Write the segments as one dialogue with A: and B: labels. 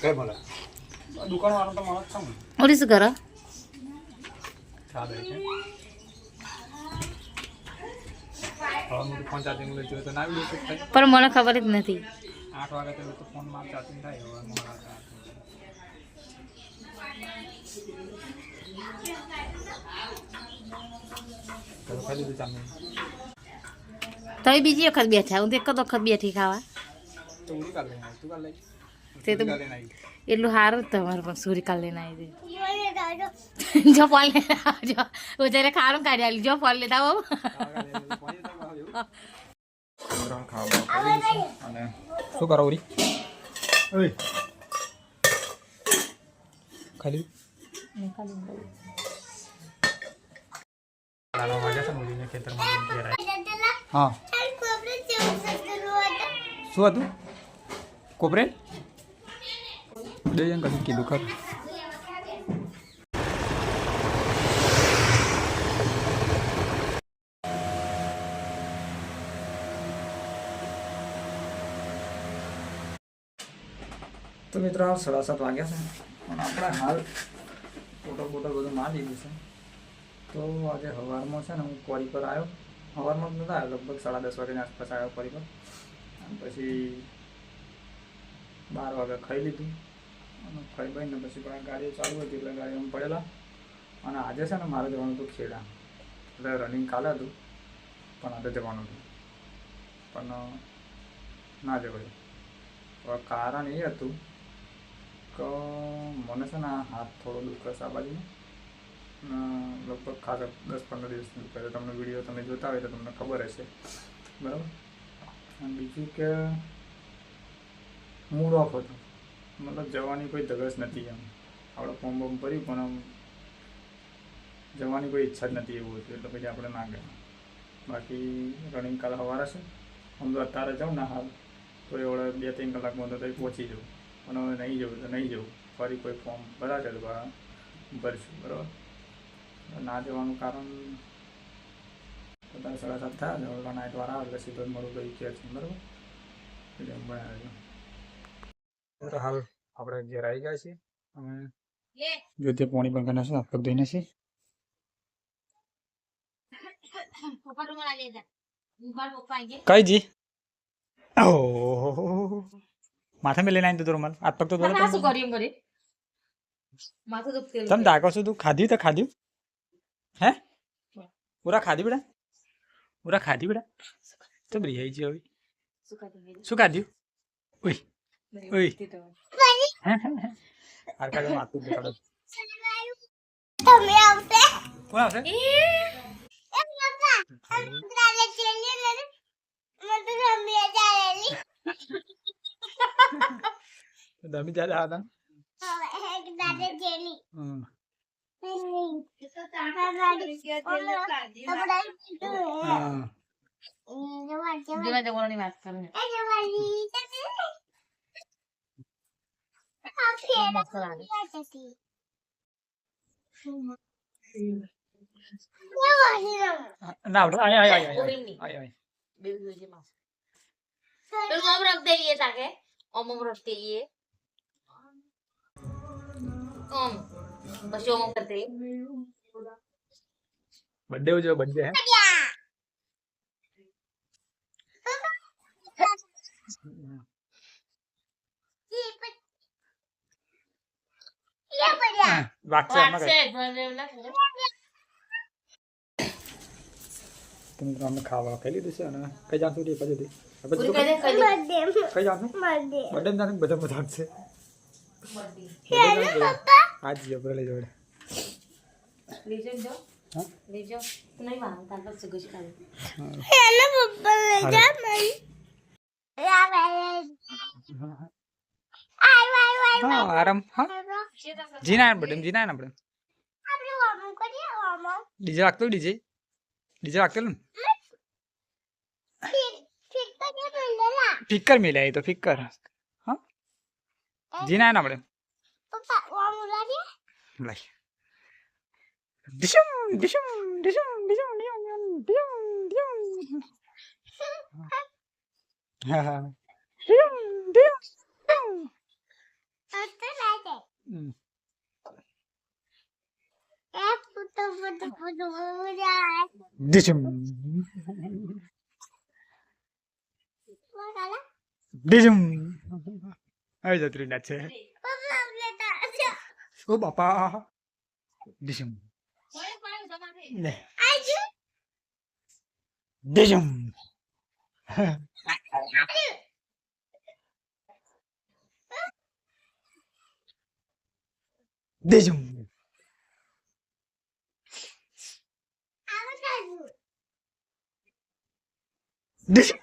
A: કઈ બોલે દુકાન વાળો તો મને છે
B: ઓરી શું કરો
A: સાદે છે હું ફોન ચાર્જિંગ લઈ જોયો તો ના આવી શકે
B: પણ મને ખબર જ નથી
A: 8 વાગે તો ફોન માં ચાર્જિંગ થાય હવે મોડા તો ખાલી દે ચાલે
B: તો બીજી વખત બેઠા હું તો એક જ વખત બેઠી ખાવા
A: તો ઉડી કાઢ લે તું કાઢ લે
B: તે તો
A: કાઢ લે નહીં
B: એટલું સારું જ તમારે પણ સૂરી કાલ લઈને આવી દે જો ફોન લે જો હું જયારે ખાવાનું કાઢી આલી જો ફોન લેતા આવો
A: અને શું કરો ઉરી ઓય ખાલી લાલો વાગ્યા છે ઉરીને ખેતરમાં ઘેર આવી હા શું હતું કોપરે દે જણ કશું કીધું ખરું તો મિત્રો હાલ 7:30 વાગ્યા છે પણ આપણે હાલ ફોટો બધું મારી દીધું છે તો આજે સવારમાં છે ને હું કોરી પર આવ્યો સવારમાં જ નહોતા આવ્યો લગભગ 10:30 વાગ્યાની આસપાસ આવ્યો કોરી પર અને પછી 12 વાગે ખાઈ લીધું અને ખાઈ ભાઈને પછી ગાડીઓ ચાલુ હતી એટલે ગાડીમાં પડેલા અને આજે છે ને મારે જવાનું હતું ખેડા એટલે રનિંગ કાલે હતું પણ આજે જવાનું હતું પણ ના જવાયું હવે કારણ એ હતું કે મને છે ને હાથ થોડો દુખે છે આ બાજુનો લગભગ ખાસ 10-15 દિવસની દુખે છે તમને વિડીયો તમે જોતા હોય તો તમને ખબર હશે બરાબર અને બીજું કે મૂડ ઓફ હતો મતલબ જવાની કોઈ ધગસ નથી એમ આપણે ફોર્મ બોમ ભર્યું પણ આમ જવાની કોઈ ઈચ્છા જ નથી એવું હતું એટલે પછી આપણે ના ગયા બાકી રનિંગ કાલે સવારે છે આમ તો અત્યારે જાઉં ને હાલ તો એવડે 2-3 કલાકમાં તો પહોંચી જવું પણ હવે નહીં જવું તો નહીં જવું ફરી કોઈ ફોર્મ ભરા છે તો ભરશું બરાબર ના જવાનું કારણ અત્યારે 7:30 થયા છે હવે નાઇટ વાર આવે એટલે સીધો જ મળું કંઈ કહે છે બરાબર એટલે એમ બનાવી તો હાલ આપણે ઘેર આવી ગયા છીએ અમે જો તે પાણી પણ કરીને છે આપણે ધોઈને છીએ કઈ જી ઓહો માથા મેં લઈને આવી તો રૂમાલ હાથ પગ તો ધોલે
B: શું કર્યું કરે માથું તો તેલ
A: તમે ડાકો છો તું ખાધ્યું તો ખાધ્યું હે પૂરા ખાધી બેટા પૂરા ખાધી બેટા તો બ્રિયાઈ જી હવે શું ખાધ્યું ઓય ઓય આર કાલે માથું દેખાડો તમે આવશે કોણ આવશે દમી જ્યાદા હતા ના આય
B: तो हम रख देंगे ताके ओम रख देंगे ओम बस ओम करते
A: बर्थडे हो जो बर्थडे है तुम ग्राम में खावा खाई लीधું છે અને કઈ જાણશું રે પછી કઈ જાણશું બર્થડે માં બધા બધા છે આજ જબરે લઈ જોડે
B: લેજો હા લેજો નહીં વાંધો તાર પર સગજ કાઢ
C: હેલો પપ્પા લે જા મઈ
A: હા આરામ હા જીના બર્થડે જીના આપણે
C: આપણે ઓમ કરીએ ઓમ
A: ડીજે રાખતો ડીજે રાખતેલું ફિક્કર મિલાય તો ફિક્કર હા જીના ના આપણે
C: પપ્પા ઓમ ઉલાડી
A: લાઈ ડિશમ ડિશમ ડિશમ ડિશમ ડિશમ ડિશમ હા હા ડિશમ ડિશમ
C: puto nada.
A: હમ.
C: Puto puto.
A: ડિશમ
C: Makala.
A: ડિશમ આવી જતી રહી છે
C: Papa boleh tak?
A: ઓ બાપા ડિશમ લે
C: Ayo.
A: ડિશમ ડિશમ
C: Apa tahu?
A: ડિશમ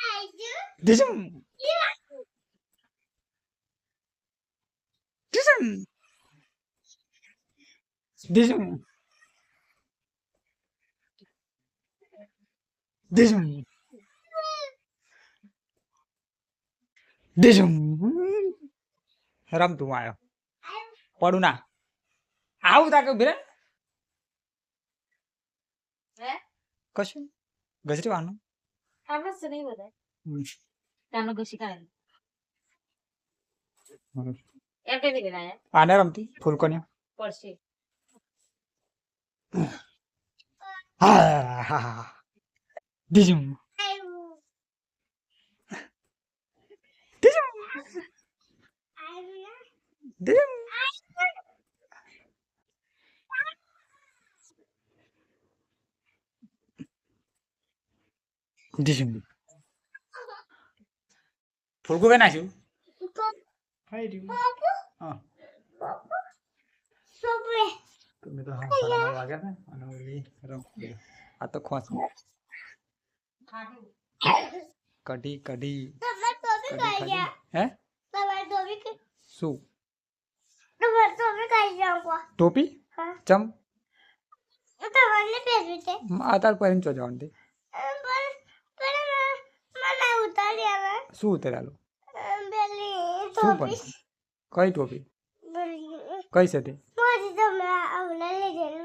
C: Ayo.
A: ડિશમ ડિશમ ડિશમ ડિશમ ડિશમ રમતું આવ્યો પડું ના આવું તા કે બેન કશું ગજરી વાનું
B: આવડે છે નહીં બધા તાનો ઘસી કાઢે એમ કેવી રીતે લાયા
A: આને રમતી ફૂલકોની
B: પડશે
A: હા હા હા ડિશમ
C: Ayo.
A: ડિશમ
C: Ayo.
A: ડિશમ ડિશમ ફૂલકો કઈ નાખ્યું ખાઈ રહ્યું હા
C: Sobre.
A: તમે તો હા સાડા 9 વાગ્યા ને અને ઓલી રમ આ તો ખોસ કઢી કઢી
C: Sama Tobi
A: કઢી
C: kaya.
A: ખાધી હે
C: Sama Tobi kaya.
A: શું
C: Sama Tobi kaya gua.
A: ટોપી
C: Hah?
A: ચમ
C: Sama ni baby te.
A: આ તાર પહેરીને ચો જવાનું તે
C: Mana utalia lah.
A: શું ઉતરેલું
C: Beli
A: શું
C: Tobi.
A: પણ કઈ ટોપી
C: Beli.
A: કઈ છે તે
C: Mau sama awalnya lejen.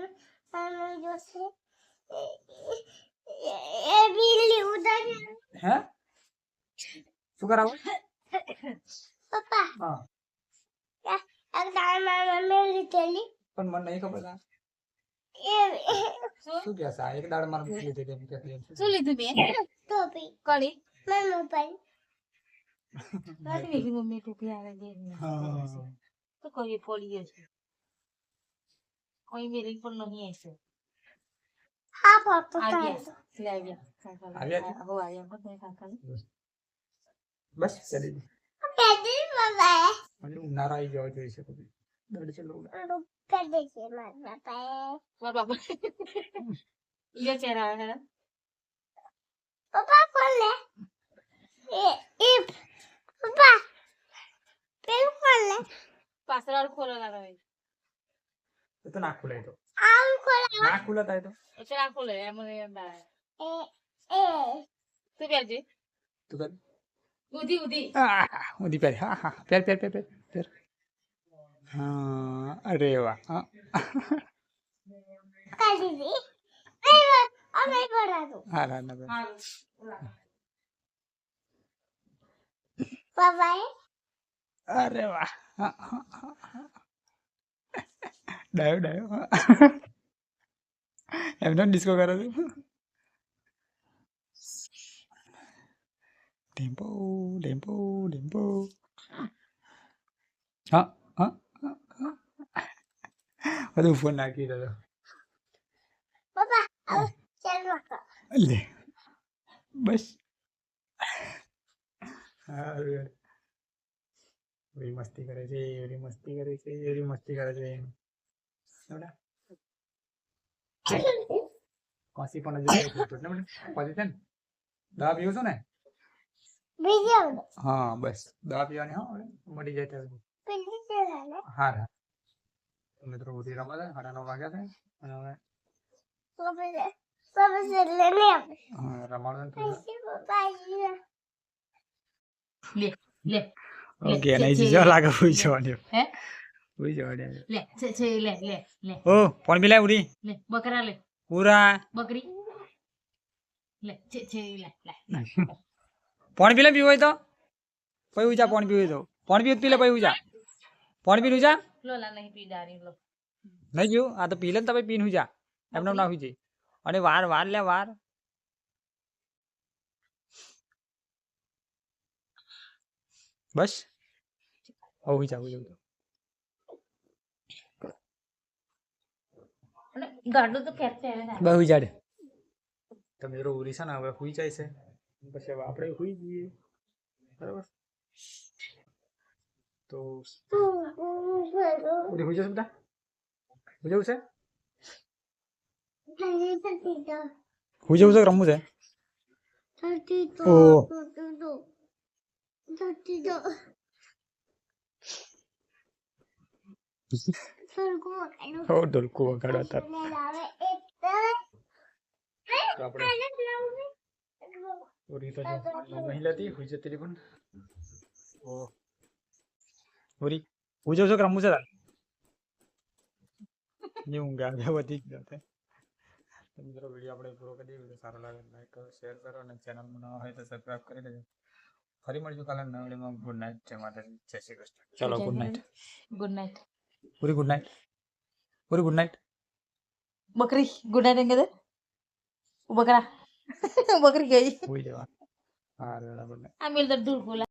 C: Sama Jose. Beli utalia.
A: હે શું કરાવું
C: Papa.
A: હા
C: Ya. Aku tak mau beli teli.
A: પણ મને નહીં ખબર આ શું કહે છે આ એક દાડ મારે મૂકી દીધી એમ કે
B: શું લીધું બેન
C: Tobi.
B: કળી
C: Mama pai.
B: નથી લીધી મમ્મી ટોપી આવે દે
A: હા
B: તો કોઈ પડી છે કોઈ મેરી પણ નહીં આવશે
C: Apa tu
B: આવ્યા
C: tadi?
B: લે આવ્યા
A: આવ્યા?
B: હો આવ્યા બધે કાકા
A: બસ ચલી દી
C: Tadi Papa.
A: મને ઉનાળો આવી જવો જોઈએ છે પછી દડ છે લોકો
C: Tadi si Mama pai.
B: મારા બાપા ઈયો ચહેરા હે
C: Papa boleh. Papa. Pelu boleh.
B: પાછળ ખોલો લાગે
A: એ તો ના ખુલે તો
C: Aku boleh.
A: ના ખુલે થાય તો
B: એટલે આ ખોલે એમ એમ બહાર
C: Eh.
B: તું પહેરજે
A: તું કર
B: ઉધી ઉધી
A: ઊંધી પહેર હા હા પહેર પહેર પહેર પહેર પહેર હા અરે વાહ હા
C: Kasih sih. Ayo. Amai pernah tu.
A: હા હા ના
B: હા
C: Papa.
A: અરે વાહ હા, હા, હા, હા. ડાયો ડાયો હા. એમનો ડિસ્કો કરો છો ટેમ્પો ટેમ્પો ટેમ્પો હા હા હા, હા. બધું ફોન નાખી દીધો
C: Papa. Aku jalan makan.
A: લે બસ હારું. એવી મસ્તી કરે છે એવી મસ્તી કરે છે એવી મસ્તી કરે છે બેટા. કોસી પણ હજુ એક મિનિટ ને બેટા. કોસી છે ને દવા પીવો છો ને
C: Video.
A: હા બસ દવા પીવાની હા હવે મળી જાય ત્યારે
C: Video jalan.
A: હા હા મિત્રો ઉધી રમવા છે 9:30 વાગ્યા છે અને હવે
C: Papa jalan.
A: હા, રમાડવાનું થોડું
C: Kasih Papa.
B: લે લે
A: ઓકે અને જીજો લાગે હુઈ જવાની
B: હે
A: હુઈ જવાની
B: લે છે લે લે લે
A: ઓ ફોન બી લે ઉડી
B: લે બકરા લે
A: પૂરા
B: બકરી લે છે લે લે
A: ફોન બી લે પીવો હોય તો પછી ઉજા પાણી પીવું તો પાણી પીવું પી લે પછી ઉજા પાણી પીને ઉજા
B: લોલા નહીં પી ડારી લો
A: નહીં પીવું આ તો પી લે ને તમે પીને ઉજા એમને ના હુઈ જાય અને વાર વાર લે વાર બસ હુઈ જા હુઈ જા
B: અને ગાડું તો ખેંચે આવે ને
A: બસ હુઈ જા દે તમે ઉરી છે ને હવે હુઈ જાય છે પછી હવે આપણે હુઈ જઈએ બરાબર તો ઉરી હુઈ જશે બેટા હુઈ જવું છે હુઈ જવું છે કે રમવું છે ઓહ ઢોલકું વગાડો હતા તો આપણે ઉરી તો નહીં લેતી હુઈ જતી રહી પણ ઓ ઉરી હુઈ જવું છે કે રમવું છે તાર ની ઊંઘ આવે વધી ગયો છે તો મિત્રો વિડીયો આપણે પૂરો કરી દઈએ વિડીયો સારો લાગે લાઈક કરો શેર કરો અને ચેનલમાં નવા હોય તો સબસ્ક્રાઇબ કરી દેજો ફરી મળીશું કાલે નવા વિડીયોમાં ગુડ નાઇટ જય માતાજી જય શ્રી કૃષ્ણ ચલો ગુડ નાઇટ
B: ગુડ નાઇટ
A: પૂરી ગુડ નાઇટ પૂરી ગુડ નાઇટ
B: બકરી ગુડ નાઇટ એમ કે બકરા બકરી ગઈ
A: હુઈ જવા હા ગુડ નાઇટ
B: આ મેલ તો દૂર બોલા